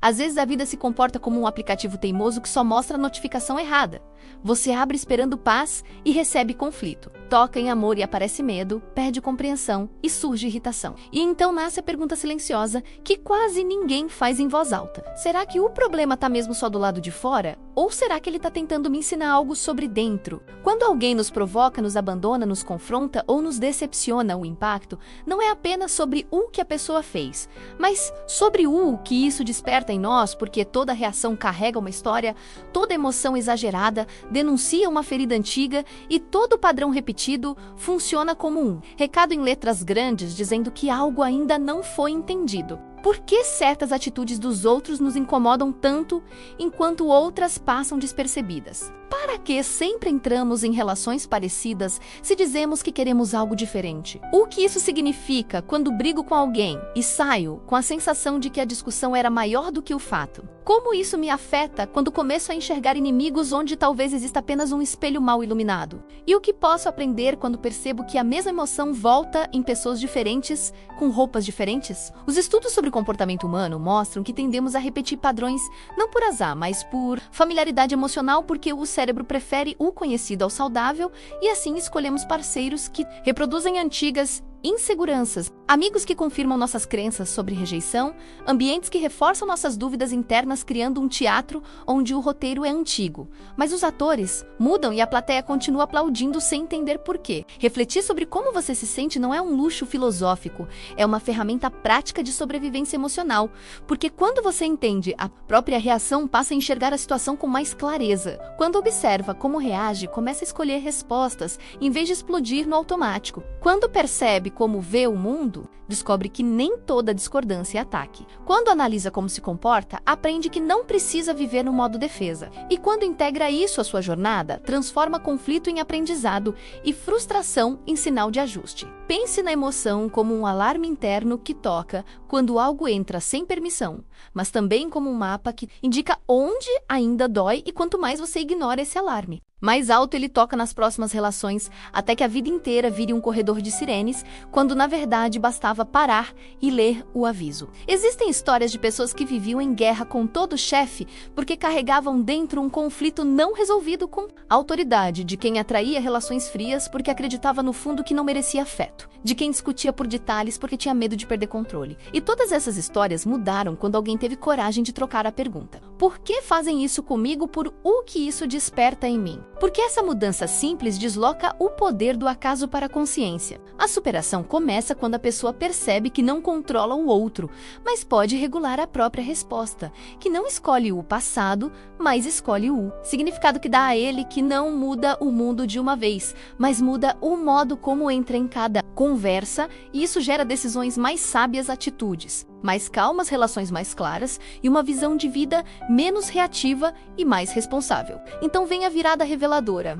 Às vezes a vida se comporta como um aplicativo teimoso que só mostra a notificação errada. Você abre esperando paz e recebe conflito. Toca em amor e aparece medo, perde compreensão e surge irritação. E então nasce a pergunta silenciosa que quase ninguém faz em voz alta. Será que o problema está mesmo só do lado de fora? Ou será que ele está tentando me ensinar algo sobre dentro? Quando alguém nos provoca, nos abandona, nos confronta ou nos decepciona, o impacto não é apenas sobre o que a pessoa fez, mas sobre o que isso desperta em nós, porque toda reação carrega uma história, toda emoção exagerada denuncia uma ferida antiga e todo padrão repetido funciona como um recado em letras grandes dizendo que algo ainda não foi entendido. Por que certas atitudes dos outros nos incomodam tanto, enquanto outras passam despercebidas? Para que sempre entramos em relações parecidas se dizemos que queremos algo diferente? O que isso significa quando brigo com alguém e saio com a sensação de que a discussão era maior do que o fato? Como isso me afeta quando começo a enxergar inimigos onde talvez exista apenas um espelho mal iluminado? E o que posso aprender quando percebo que a mesma emoção volta em pessoas diferentes, com roupas diferentes? Os estudos sobre o comportamento humano mostram que tendemos a repetir padrões não por azar, mas por familiaridade emocional, porque o cérebro prefere o conhecido ao saudável e assim escolhemos parceiros que reproduzem antigas inseguranças, amigos que confirmam nossas crenças sobre rejeição, ambientes que reforçam nossas dúvidas internas, criando um teatro onde o roteiro é antigo. Mas os atores mudam e a plateia continua aplaudindo sem entender por quê. Refletir sobre como você se sente não é um luxo filosófico, é uma ferramenta prática de sobrevivência emocional, porque quando você entende a própria reação, passa a enxergar a situação com mais clareza. Quando observa como reage, começa a escolher respostas, em vez de explodir no automático. Quando percebe como vê o mundo, descobre que nem toda discordância é ataque. Quando analisa como se comporta, aprende que não precisa viver no modo defesa. E quando integra isso à sua jornada, transforma conflito em aprendizado e frustração em sinal de ajuste. Pense na emoção como um alarme interno que toca quando algo entra sem permissão, mas também como um mapa que indica onde ainda dói e quanto mais você ignora esse alarme, mais alto ele toca nas próximas relações, até que a vida inteira vire um corredor de sirenes, quando na verdade bastava parar e ler o aviso. Existem histórias de pessoas que viviam em guerra com todo chefe porque carregavam dentro um conflito não resolvido com a autoridade, de quem atraía relações frias porque acreditava no fundo que não merecia afeto, de quem discutia por detalhes porque tinha medo de perder controle. E todas essas histórias mudaram quando alguém teve coragem de trocar a pergunta: por que fazem isso comigo? Por o que isso desperta em mim? Porque essa mudança simples desloca o poder do acaso para a consciência. A superação começa quando a pessoa percebe que não controla o outro, mas pode regular a própria resposta, que não escolhe o passado, mas escolhe o significado que dá a ele, que não muda o mundo de uma vez, mas muda o modo como entra em cada conversa, e isso gera decisões mais sábias, atitudes mais calmas, relações mais claras e uma visão de vida menos reativa e mais responsável. Então vem a virada reveladora.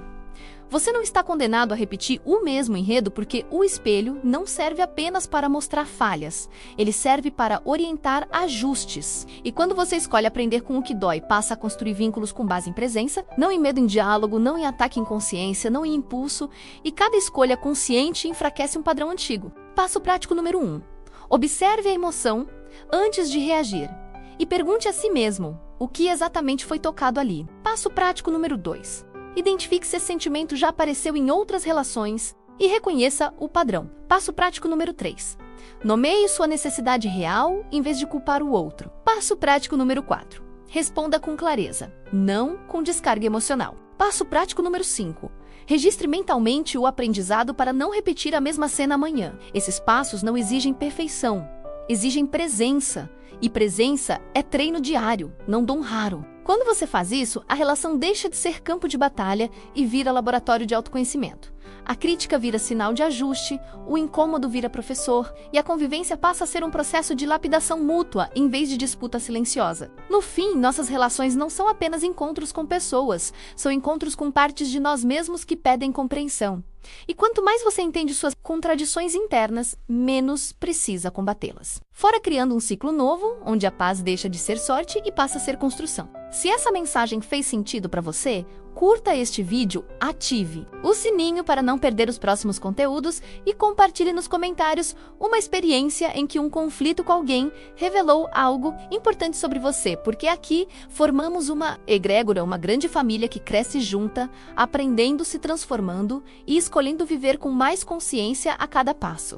Você não está condenado a repetir o mesmo enredo porque o espelho não serve apenas para mostrar falhas, ele serve para orientar ajustes. E quando você escolhe aprender com o que dói, passa a construir vínculos com base em presença, não em medo em diálogo, não em ataque em consciência, não em impulso, e cada escolha consciente enfraquece um padrão antigo. Passo prático número 1. Observe a emoção antes de reagir e pergunte a si mesmo o que exatamente foi tocado ali. Passo prático número 2. Identifique se esse sentimento já apareceu em outras relações e reconheça o padrão. Passo prático número 3. Nomeie sua necessidade real em vez de culpar o outro. Passo prático número 4. Responda com clareza, não com descarga emocional. Passo prático número 5. Registre mentalmente o aprendizado para não repetir a mesma cena amanhã. Esses passos não exigem perfeição, exigem presença. E presença é treino diário, não dom raro. Quando você faz isso, a relação deixa de ser campo de batalha e vira laboratório de autoconhecimento. A crítica vira sinal de ajuste, o incômodo vira professor e a convivência passa a ser um processo de lapidação mútua em vez de disputa silenciosa. No fim, nossas relações não são apenas encontros com pessoas, são encontros com partes de nós mesmos que pedem compreensão. E quanto mais você entende suas contradições internas, menos precisa combatê-las. Fora criando um ciclo novo, onde a paz deixa de ser sorte e passa a ser construção. Se essa mensagem fez sentido para você, curta este vídeo, ative o sininho para não perder os próximos conteúdos e compartilhe nos comentários uma experiência em que um conflito com alguém revelou algo importante sobre você, porque aqui formamos uma egrégora, uma grande família que cresce junta, aprendendo, se transformando e escolhendo viver com mais consciência a cada passo.